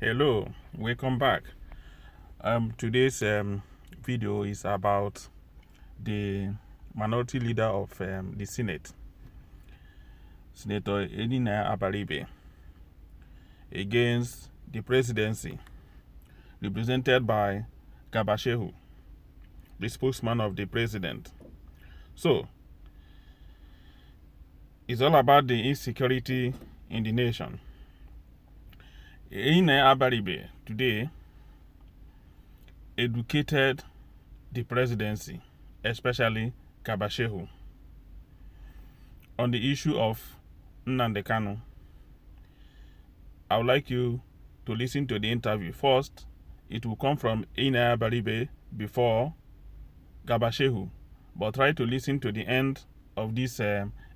Hello, welcome back. Today's video is about the minority leader of the Senate, Senator Eyinaya Abaribe, against the presidency, represented by Garba Shehu, the spokesman of the president. So, it's all about the insecurity in the nation. Eyinaya Abaribe today educated the presidency, especially Garba Shehu, on the issue of Nnamdi Kanu. I would like you to listen to the interview. First, it will come from Eyinaya Abaribe before Garba Shehu, but try to listen to the end of this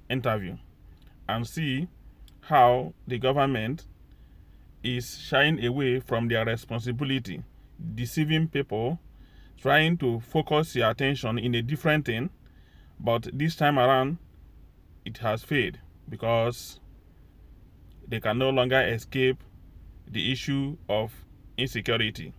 interview and see how the government is shying away from their responsibility, deceiving people, trying to focus your attention in a different thing, but this time around it has failed because they can no longer escape the issue of insecurity.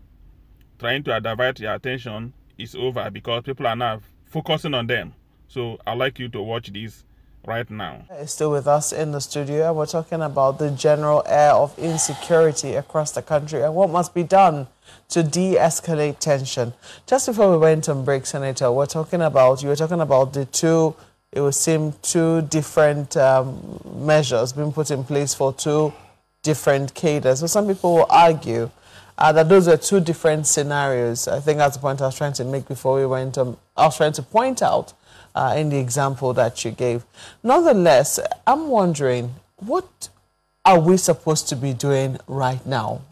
Trying to divert your attention is over because people are now focusing on them. So I'd like you to watch this right now. Is still with us in the studio, and we're talking about the general air of insecurity across the country and what must be done to de-escalate tension. Just before we went on break, Senator, you were talking about the two, it would seem, two different measures being put in place for two different cadres. So some people will argue that those are two different scenarios. I think that's the point I was trying to make before we went on. I was trying to point out in the example that you gave. Nonetheless, I'm wondering, what are we supposed to be doing right now?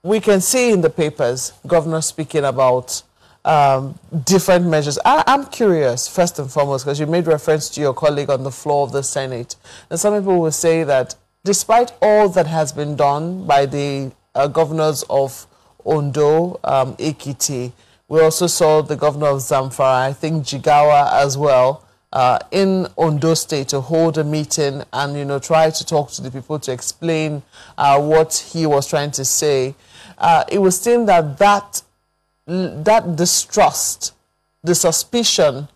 We can see in the papers, governors speaking about different measures. I'm curious, first and foremost, because you made reference to your colleague on the floor of the Senate. And some people will say that despite all that has been done by the governors of Ondo, Ekiti, we also saw the governor of Zamfara, I think Jigawa as well, in Ondo State to hold a meeting and, try to talk to the people to explain what he was trying to say. It would seem that distrust, the suspicion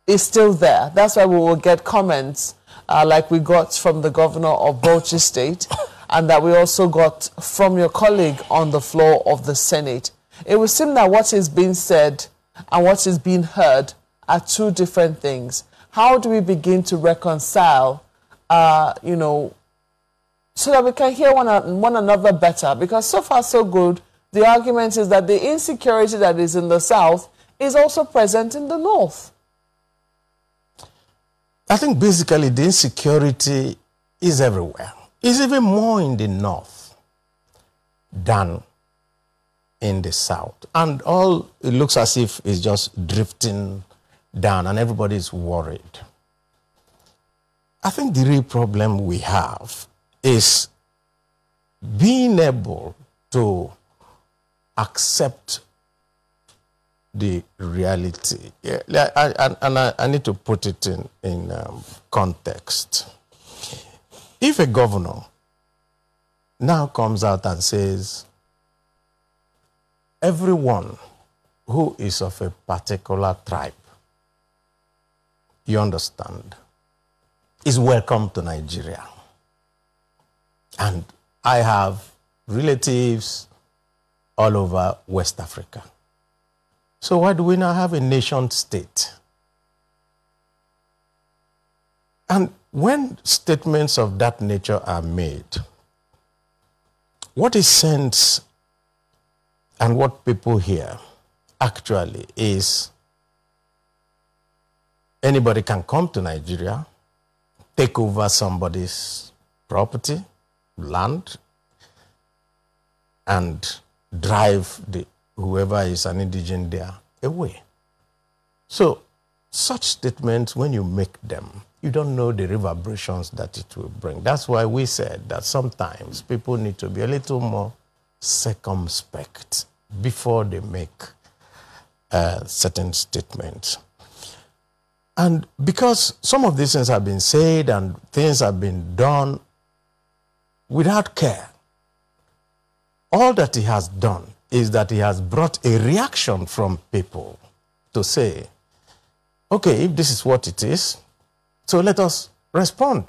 is still there. That's why we will get comments like we got from the governor of Bauchi State and that we also got from your colleague on the floor of the Senate. It would seem that what is being said and what is being heard are two different things. How do we begin to reconcile, so that we can hear one another better? Because so far so good, the argument is that the insecurity that is in the South is also present in the North. I think basically the insecurity is everywhere. It's even more in the North than in the South. And it looks as if it's just drifting down and everybody is worried. I think the real problem we have is being able to accept the reality. I need to put it in context. If a governor now comes out and says, everyone who is of a particular tribe, you understand, is welcome to Nigeria. And I have relatives all over West Africa. So why do we now have a nation state? And when statements of that nature are made, what is sent and what people hear actually is anybody can come to Nigeria, take over somebody's property, land, and drive whoever is an indigent there away. So such statements, when you make them, you don't know the reverberations that it will bring. That's why we said that sometimes people need to be a little more circumspect before they make certain statements. And because some of these things have been said and things have been done without care, all that he has done is that he has brought a reaction from people to say, okay, if this is what it is, so let us respond.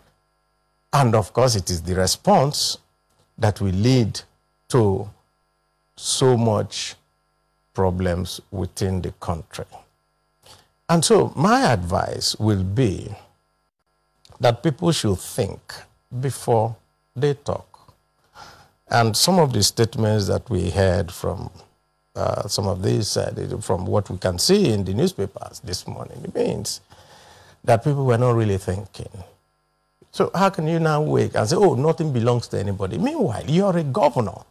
And of course, it is the response that will lead to so much problems within the country. And so my advice will be that people should think before they talk. And some of the statements that we heard from some of these, from what we can see in the newspapers this morning, it means that people were not really thinking. So how can you now wake and say, oh, nothing belongs to anybody? Meanwhile, you're a governor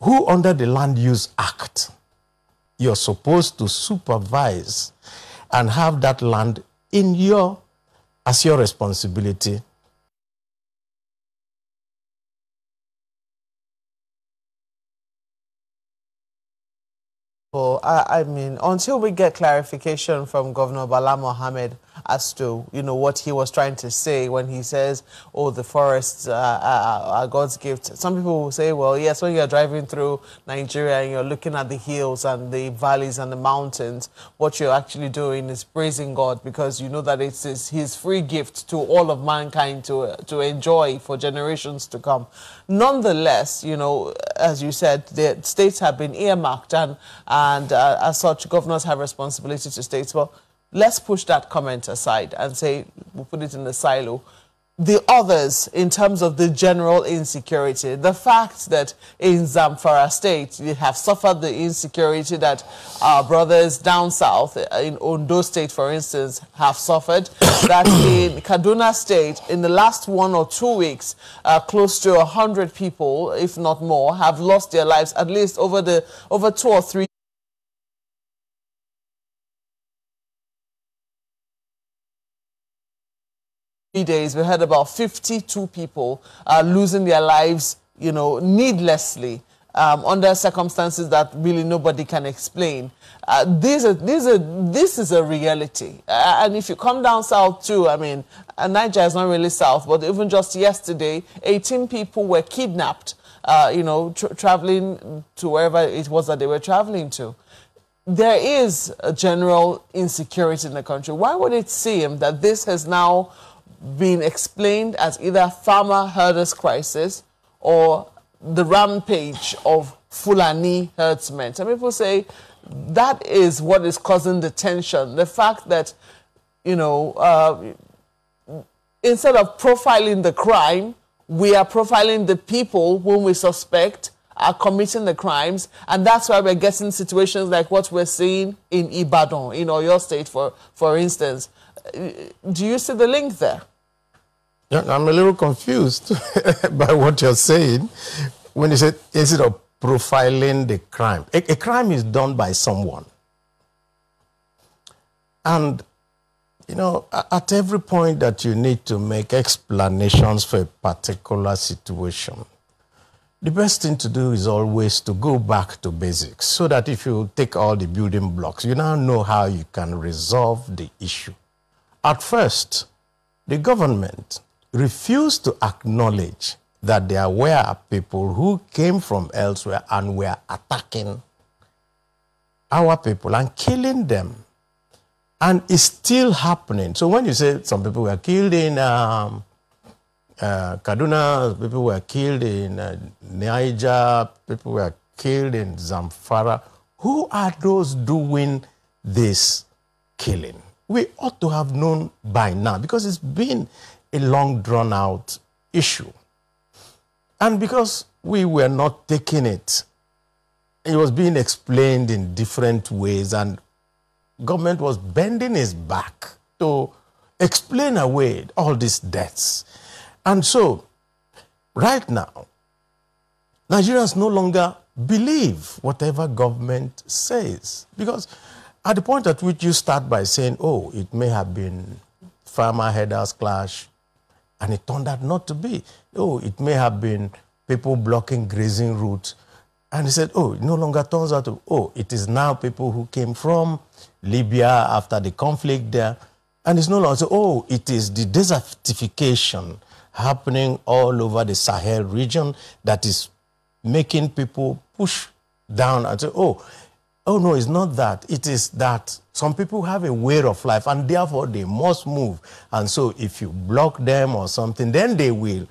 who, under the Land Use Act, you're supposed to supervise and have that land as your responsibility. Well, I mean, until we get clarification from Governor Bala Mohammed as to, what he was trying to say when he says, oh, the forests are God's gift. Some people will say, well, yes, when you're driving through Nigeria and you're looking at the hills and the valleys and the mountains, what you're actually doing is praising God, because you know that it's his free gift to all of mankind to enjoy for generations to come. Nonetheless, as you said, the states have been earmarked, and as such, governors have responsibility to states. Well, let's push that comment aside and say, we'll put it in the silo. The others, in terms of the general insecurity, the fact that in Zamfara state, you have suffered the insecurity that our brothers down south, in Ondo state, for instance, have suffered, that in Kaduna state, in the last 1 or 2 weeks, close to 100 people, if not more, have lost their lives, at least over 2 or 3 days. We heard about 52 people losing their lives, needlessly, under circumstances that really nobody can explain. This is a reality. And if you come down south too, I mean, Nigeria is not really south, but even just yesterday, 18 people were kidnapped, traveling to wherever it was that they were traveling to. There is a general insecurity in the country. Why would it seem that this has now been explained as either farmer herders crisis or the rampage of Fulani herdsmen? Some people say that is what is causing the tension. The fact that, instead of profiling the crime, we are profiling the people whom we suspect are committing the crimes, and that's why we're getting situations like what we're seeing in Ibadan, in Oyo State, for instance. Do you see the link there? Yeah, I'm a little confused by what you're saying when you say instead of profiling the crime. A crime is done by someone. And, at every point that you need to make explanations for a particular situation, the best thing to do is always to go back to basics, so that if you take all the building blocks, you now know how you can resolve the issue. At first, the government refused to acknowledge that there were people who came from elsewhere and were attacking our people and killing them. And it's still happening. So when you say some people were killed in Kaduna, people were killed in Niger, people were killed in Zamfara, who are those doing this killing? We ought to have known by now, because it's been a long drawn-out issue. And because we were not taking it, it was being explained in different ways, and government was bending its back to explain away all these deaths. And so, right now, Nigerians no longer believe whatever government says. Because at the point at which you start by saying, oh, it may have been farmer-herders clash, and it turned out not to be. Oh, it may have been people blocking grazing routes. And he said, oh, it no longer turns out to, oh, it is now people who came from Libya after the conflict there. And it's no longer, so, oh, it is the desertification happening all over the Sahel region that is making people push down and say, oh no, it's not that. It is that some people have a way of life and therefore they must move. And so if you block them or something, then they will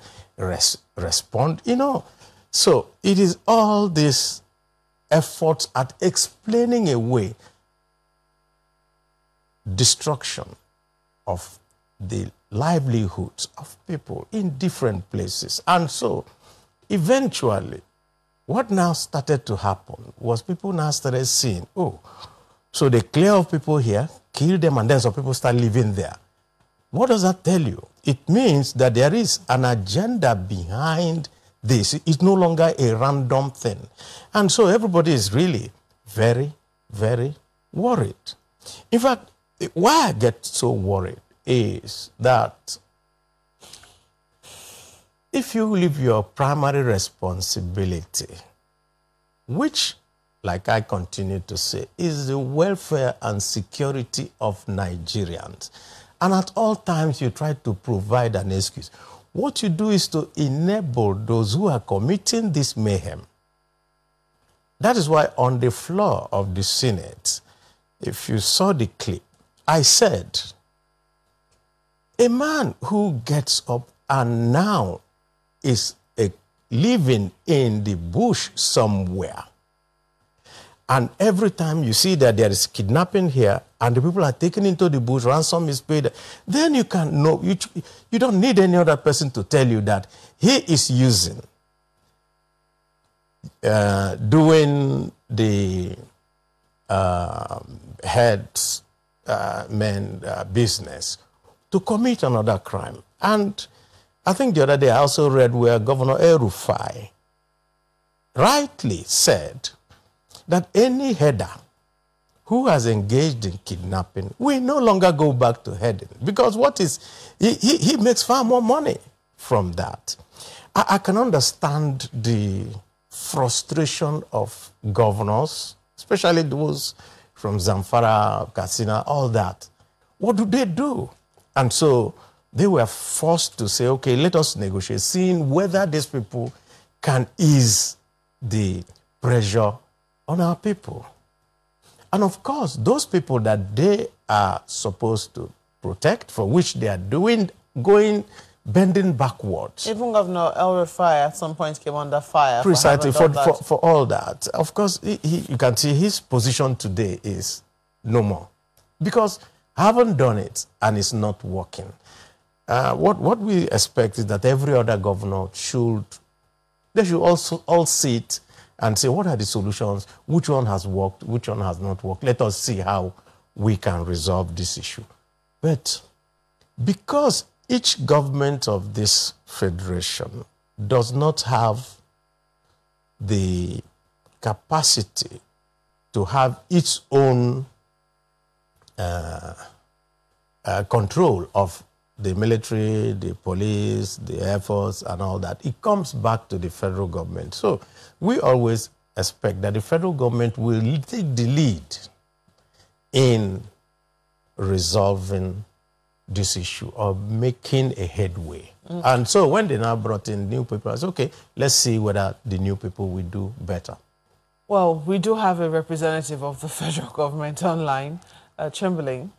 respond, you know. So it is all this efforts at explaining away destruction of the livelihoods of people in different places. And so eventually, what now started to happen was people now started seeing, oh, so they clear off people here, kill them, and then some people start living there. What does that tell you? It means that there is an agenda behind this. It's no longer a random thing. And so everybody is really very, very worried. In fact, why I get so worried is that if you leave your primary responsibility, which, like I continue to say, is the welfare and security of Nigerians, and at all times you try to provide an excuse, what you do is to enable those who are committing this mayhem. That is why on the floor of the Senate, if you saw the clip, I said, a man who gets up and now is living in the bush somewhere, and every time you see that there is kidnapping here and the people are taken into the bush, ransom is paid, then you can know, you don't need any other person to tell you that he is using, doing the men business to commit another crime. And I think the other day I also read where Governor El-Rufai rightly said that any header who has engaged in kidnapping will no longer go back to heading, because what is he makes far more money from that. I can understand the frustration of governors, especially those from Zamfara, Katsina, all that. What do? And so they were forced to say, okay, let us negotiate, seeing whether these people can ease the pressure on our people. And of course, those people that they are supposed to protect, for which they are bending backwards. Even Governor El-Rufai at some point came under fire. Precisely, for all that. Of course, you can see his position today is no more. Because I haven't done it and it's not working. What we expect is that every other governor should also all sit and say, what are the solutions? Which one has worked? Which one has not worked? Let us see how we can resolve this issue. But because each government of this federation does not have the capacity to have its own control of the military, the police, the air force, and all that, it comes back to the federal government. So we always expect that the federal government will take the lead in resolving this issue or making a headway. And so when they now brought in new people, I said, okay, let's see whether the new people will do better. Well, we do have a representative of the federal government online, Chamberlain.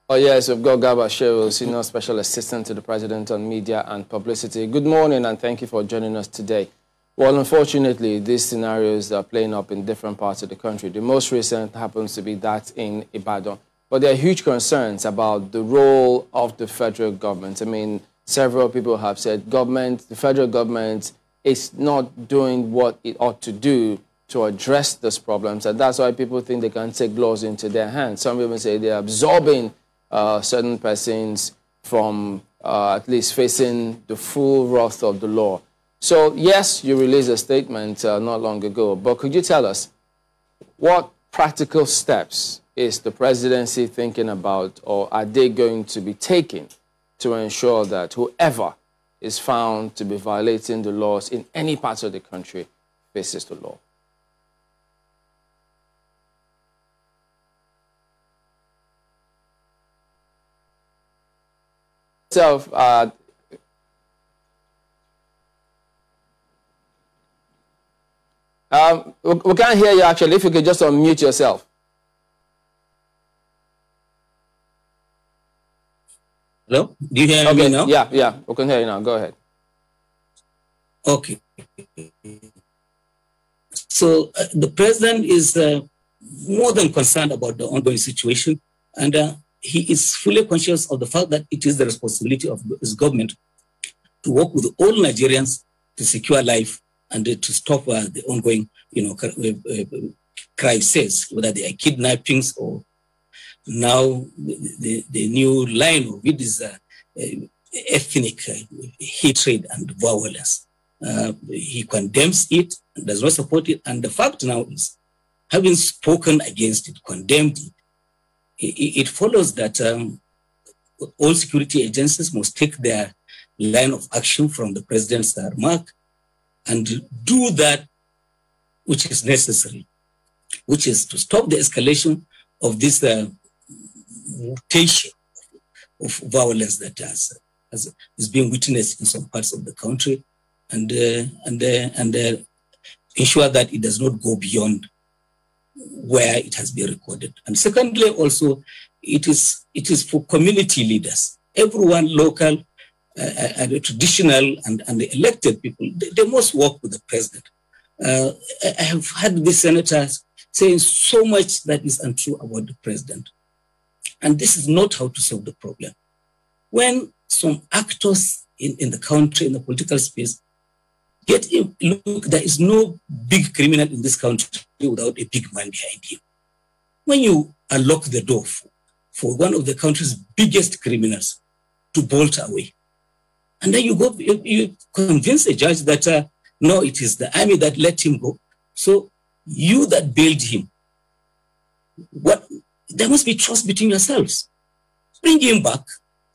Oh, yes, we've got Garba Shehu, Senior Special Assistant to the President on Media and Publicity. Good morning, and thank you for joining us today. Well, unfortunately, these scenarios are playing up in different parts of the country. The most recent happens to be that in Ibadan. But there are huge concerns about the role of the federal government. I mean, several people have said the federal government is not doing what it ought to do to address these problems. And that's why people think they can take laws into their hands. Some people say they're absorbing certain persons from at least facing the full wrath of the law. So, yes, you released a statement not long ago, but could you tell us what practical steps is the presidency thinking about, or are they going to be taking to ensure that whoever is found to be violating the laws in any part of the country faces the law? We can't hear you, actually. If you could just unmute yourself. Hello? Do you hear me now? Yeah, we can hear you now. Go ahead. Okay. So the president is more than concerned about the ongoing situation, and he is fully conscious of the fact that it is the responsibility of his government to work with all Nigerians to secure life and to stop the ongoing, crises, whether they are kidnappings or now the new line of it is ethnic hatred and violence. He condemns it, does not support it, and the fact now is, having spoken against it, condemned it follows that all security agencies must take their line of action from the president's remark and do that which is necessary, which is to stop the escalation of this mutation of violence that is being witnessed in some parts of the country, and ensure that it does not go beyond where it has been recorded. And secondly, also, it is for community leaders, everyone, local, and traditional, and the elected people. They must work with the president. I have had the senators saying so much that is untrue about the president. And this is not how to solve the problem. When some actors in the country, in the political space, look, there is no big criminal in this country without a big man behind him. When you unlock the door for one of the country's biggest criminals to bolt away, and then you convince a judge that, no, it is the army that let him go. So you that bailed him, there must be trust between yourselves. Bring him back,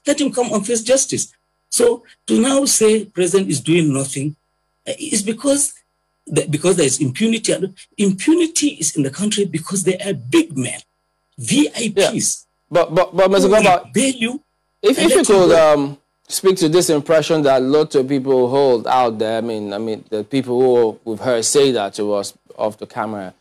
let him come and face justice. So to now say president is doing nothing is because there is impunity. Impunity is in the country because they are big men, VIPs. Yeah. But Mr. Garba, if you could speak to this impression that lots of people hold out there. I mean, the people who we've heard say that to us off the camera.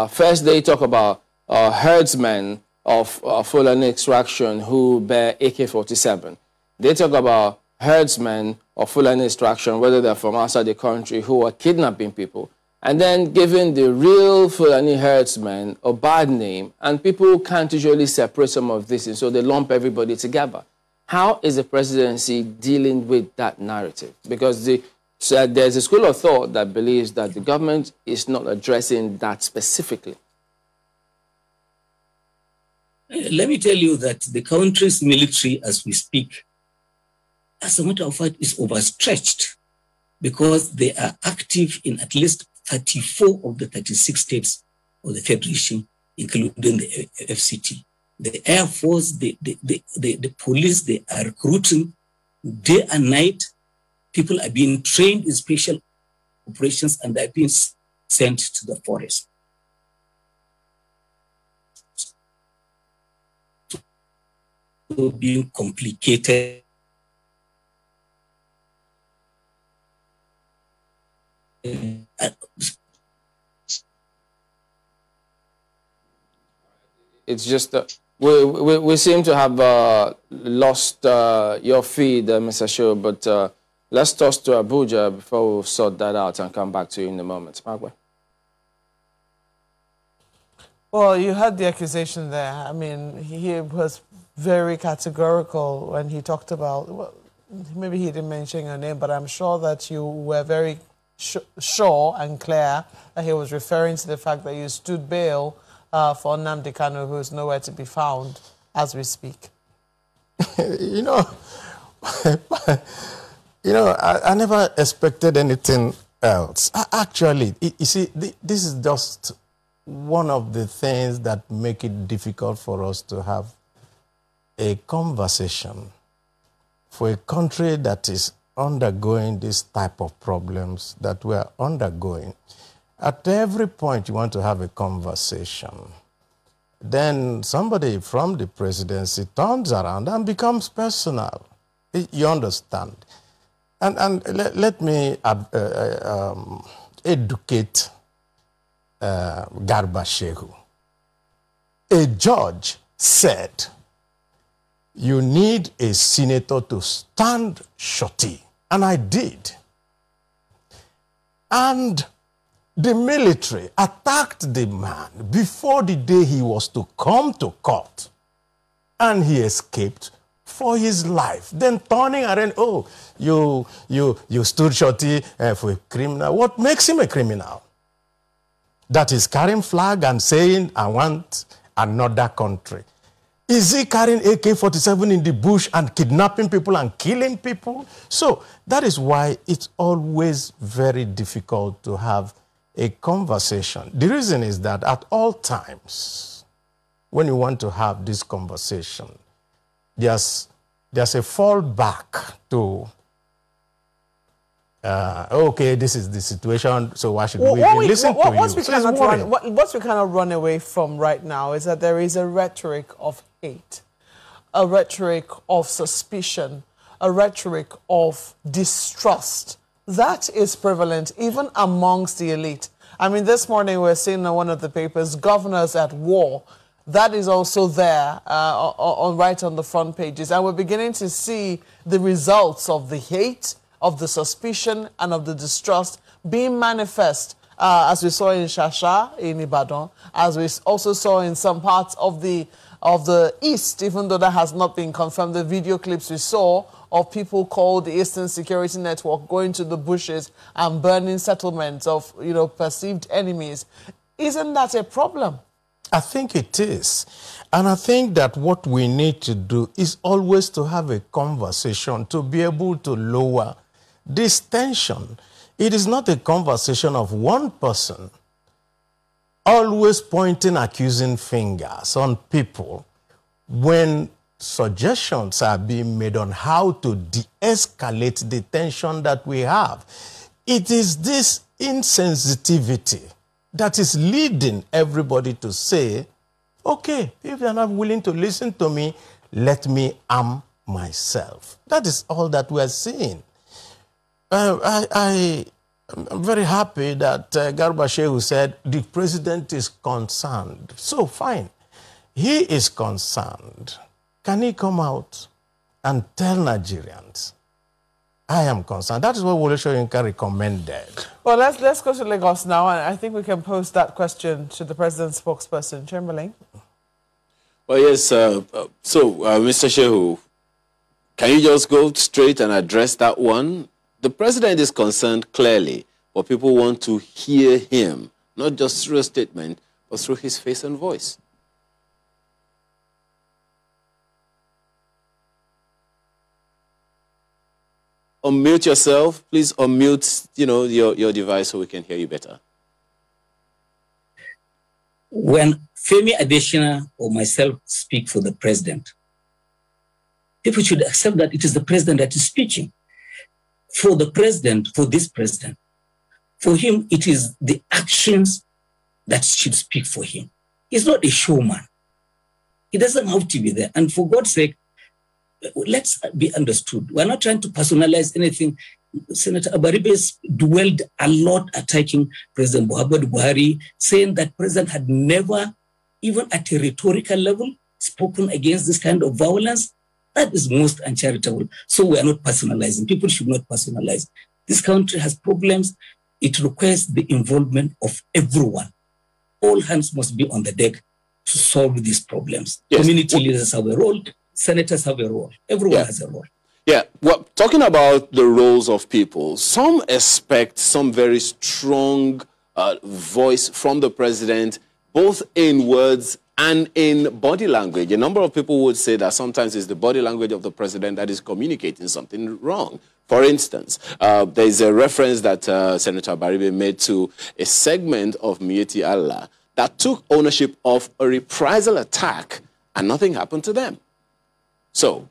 First, they talk about herdsmen of Fulani extraction who bear AK-47. They talk about herdsmen of Fulani extraction, whether they're from outside the country, who are kidnapping people, and then giving the real Fulani herdsmen a bad name, and people can't usually separate some of this, and so they lump everybody together. How is the presidency dealing with that narrative? Because there's a school of thought that believes that the government is not addressing that specifically. Let me tell you that the country's military, as we speak, as a matter of fact, is overstretched because they are active in at least 34 of the 36 states of the Federation, including the FCT. The Air Force, the police, they are recruiting day and night. People are being trained in special operations and they're being sent to the forest. So being complicated. It's just that we seem to have lost your feed, Mr. Shahu, but let's toss to Abuja before we sort that out and come back to you in a moment. Magwe. Well, you had the accusation there. I mean, he was very categorical when he talked about, well, maybe he didn't mention your name, but I'm sure that you were very sure and clear that he was referring to the fact that you stood bail for Nnamdi Kanu, who is nowhere to be found as we speak. I never expected anything else. Actually, you see, this is just one of the things that make it difficult for us to have a conversation for a country that is undergoing this type of problems that we are undergoing. At every point you want to have a conversation, then somebody from the presidency turns around and becomes personal. You understand? And let me educate Garba Shehu. A judge said, you need a senator to stand shorty. And I did. And the military attacked the man before the day he was to come to court. And he escaped for his life. Then turning around, oh, you stood shorty for a criminal. What makes him a criminal? That is carrying flag and saying, I want another country. Is he carrying AK-47 in the bush and kidnapping people and killing people? So that is why it's always very difficult to have a conversation. The reason is that at all times, when you want to have this conversation, there's a fallback to, okay, this is the situation, so why should we listen to you? What we cannot run away from right now is that there is a rhetoric of hate, a rhetoric of suspicion, a rhetoric of distrust. That is prevalent even amongst the elite. I mean, this morning we're seeing in one of the papers, governors at war. That is also there right on the front pages. And we're beginning to see the results of the hate, of the suspicion, and of the distrust being manifest, as we saw in Shasha, in Ibadan, as we also saw in some parts of the East, even though that has not been confirmed. The video clips we saw of people called the Eastern Security Network going to the bushes and burning settlements of, perceived enemies. Isn't that a problem? I think it is. And I think that what we need to do is always to have a conversation to be able to lower this tension. It is not a conversation of one person always pointing accusing fingers on people when suggestions are being made on how to de-escalate the tension that we have. It is this insensitivity that is leading everybody to say, okay, if they're not willing to listen to me, let me arm myself. That is all that we're seeing. I'm very happy that Garba Shehu said the president is concerned. So fine, he is concerned. Can he come out and tell Nigerians, I am concerned? That is what Wole Soyinka recommended. Well, let's go to Lagos now, and I think we can pose that question to the president's spokesperson, Chamberlain. Well, yes. Mr. Shehu, can you just go straight and address that one? The president is concerned clearly, but people want to hear him, not just through a statement, but through his face and voice. Unmute yourself. Please unmute, your device so we can hear you better. When Femi Adesina or myself speak for the president, people should accept that it is the president that is speaking. For the president, for this president, for him, it is the actions that should speak for him. He's not a showman. He doesn't have to be there. And for God's sake, let's be understood. We're not trying to personalize anything. Senator Abaribe dwelled a lot attacking President Muhammadu Buhari, saying that president had never, even at a rhetorical level, spoken against this kind of violence. That is most uncharitable. So we are not personalizing. People should not personalize. This country has problems. It requires the involvement of everyone. All hands must be on the deck to solve these problems. Yes. Community leaders have a role. Senators have a role. Everyone has a role. Yeah, well, talking about the roles of people, some expect some very strong voice from the president, both in words and in body language. A number of people would say that sometimes it's the body language of the president that is communicating something wrong. For instance, there's a reference that Senator Abaribe made to a segment of Mieti Allah that took ownership of a reprisal attack and nothing happened to them. So,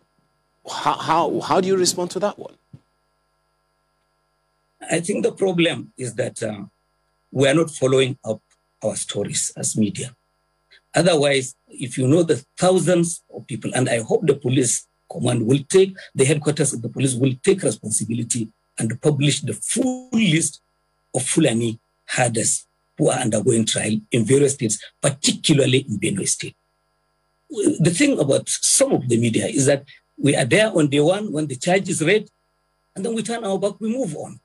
how do you respond to that one? I think the problem is that we are not following up our stories as media. Otherwise, if you know the thousands of people, and I hope the police command will take, the headquarters of the police will take responsibility and publish the full list of Fulani herders who are undergoing trial in various states, particularly in Benue State. The thing about some of the media is that we are there on day one when the charge is read, and then we turn our back, we move on.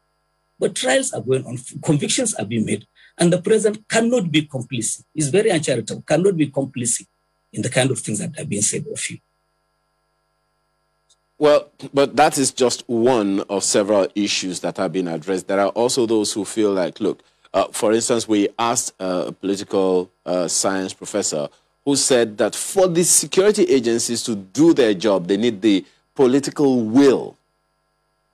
But trials are going on, convictions are being made, and the president cannot be complicit. He's very uncharitable, cannot be complicit in the kind of things that are being said of you. Well, but that is just one of several issues that have been addressed. There are also those who feel like, look, for instance, we asked a political science professor who said that for the security agencies to do their job, they need the political will.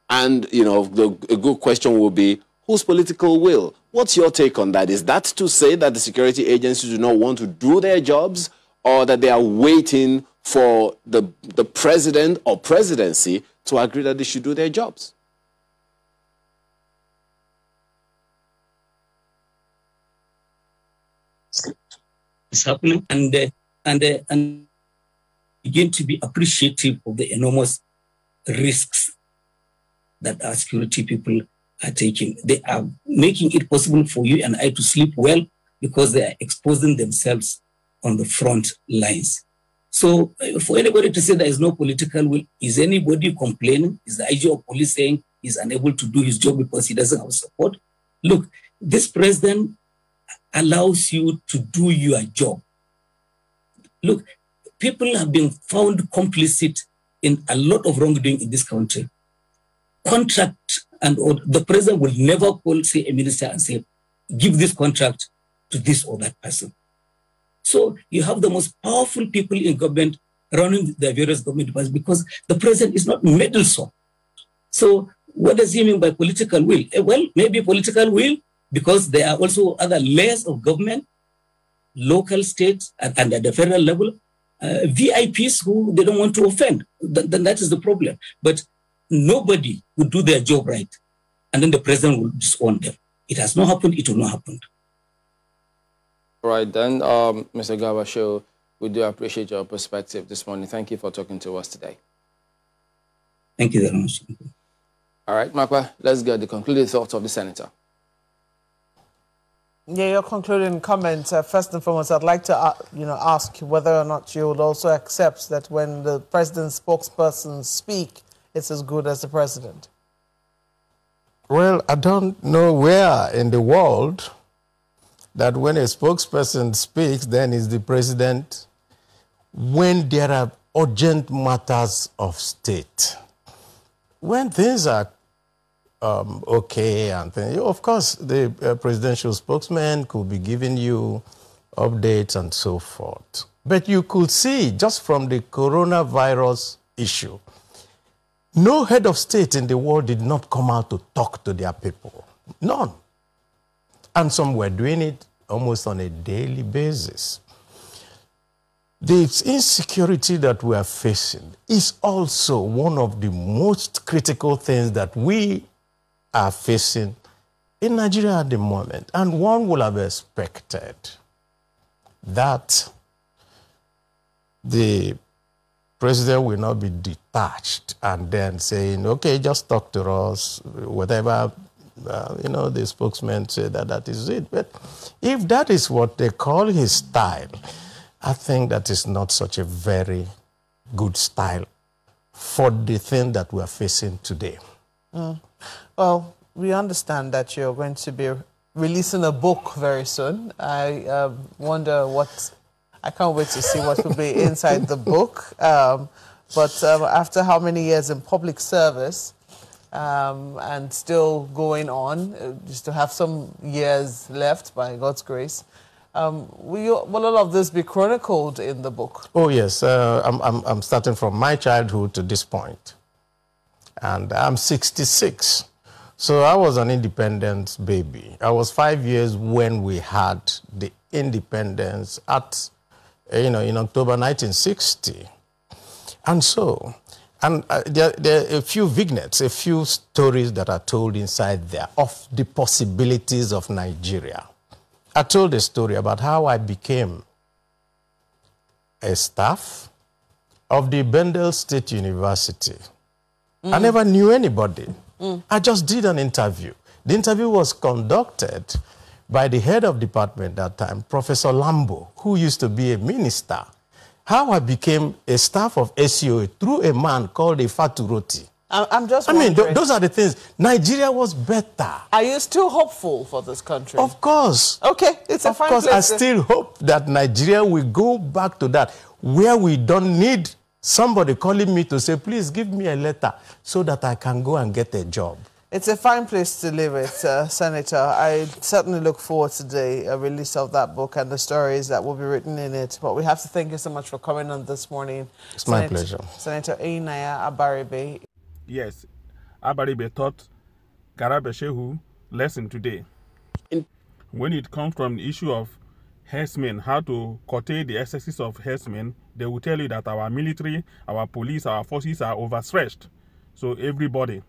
And, you know, a good question will be, whose political will? What's your take on that? Is that to say that the security agencies do not want to do their jobs, or that they are waiting for the president or presidency to agree that they should do their jobs? It's happening, and begin to be appreciative of the enormous risks that our security people are taking. They are making it possible for you and I to sleep well because they are exposing themselves on the front lines. So for anybody to say there is no political will, is anybody complaining? Is the IG of police saying he's unable to do his job because he doesn't have support? Look, this president allows you to do your job. Look, people have been found complicit in a lot of wrongdoing in this country. Contract, and the president will never call, say, a minister and say, give this contract to this or that person. So you have the most powerful people in government running the various government departments because the president is not meddlesome. So what does he mean by political will? Well, maybe political will because there are also other layers of government, local, state, and at the federal level, VIPs who they don't want to offend. Then that is the problem. But nobody would do their job right, and then the president will disown them. It has not happened, it will not happen. Right then, Mr. Garba Shehu, we do appreciate your perspective this morning. Thank you for talking to us today. Thank you very much. All right, Makwa, let's get the concluding thoughts of the senator. Yeah, your concluding comments. First and foremost, I'd like to ask whether or not you would also accept that when the president's spokespersons speak, it's as good as the president. Well, I don't know where in the world that when a spokesperson speaks, then is the president when there are urgent matters of state. When things are okay, and things, of course, the presidential spokesman could be giving you updates and so forth. But you could see just from the coronavirus issue, no head of state in the world did not come out to talk to their people. None. And some were doing it almost on a daily basis. The insecurity that we are facing is also one of the most critical things that we are facing in Nigeria at the moment. And one would have expected that the president will not be detached and then saying, okay, just talk to us, whatever, the spokesman said that is it. But if that is what they call his style, I think that is not such a very good style for the thing that we are facing today. Well, we understand that you're going to be releasing a book very soon. I wonder I can't wait to see what will be inside the book. But after how many years in public service and still going on, just to have some years left by God's grace, will all of this be chronicled in the book? Oh, yes. I'm starting from my childhood to this point. And I'm 66. So I was an independent baby. I was 5 years when we had the independence in October 1960. And so, there are a few vignettes, a few stories that are told inside there of the possibilities of Nigeria. I told a story about how I became a staff of the Bendel State University. I never knew anybody. I just did an interview. The interview was conducted by the head of department at that time, Professor Lambo, who used to be a minister. How I became a staff of SEO through a man called a Faturoti. I'm just I mean, wondering, those are the things. Nigeria was better. are you still hopeful for this country? Of course. Okay, it's a fine Of course, place. I still hope that Nigeria will go back to that, where we don't need somebody calling me to say, please give me a letter so that I can go and get a job. It's a fine place to live it, Senator. I certainly look forward to the release of that book and the stories that will be written in it. But we have to thank you so much for coming on this morning. It's my pleasure. Senator Eyinaya Abaribe. Yes, Abaribe taught Garba Shehu lesson today. When it comes from the issue of herdsmen, how to curtail the excesses of herdsmen, they will tell you that our military, our police, our forces are overstretched. So everybody,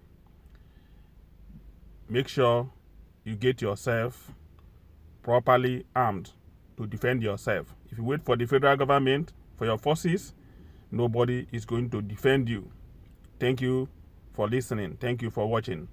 make sure you get yourself properly armed to defend yourself. If you wait for the federal government, for your forces, nobody is going to defend you. Thank you for listening. Thank you for watching.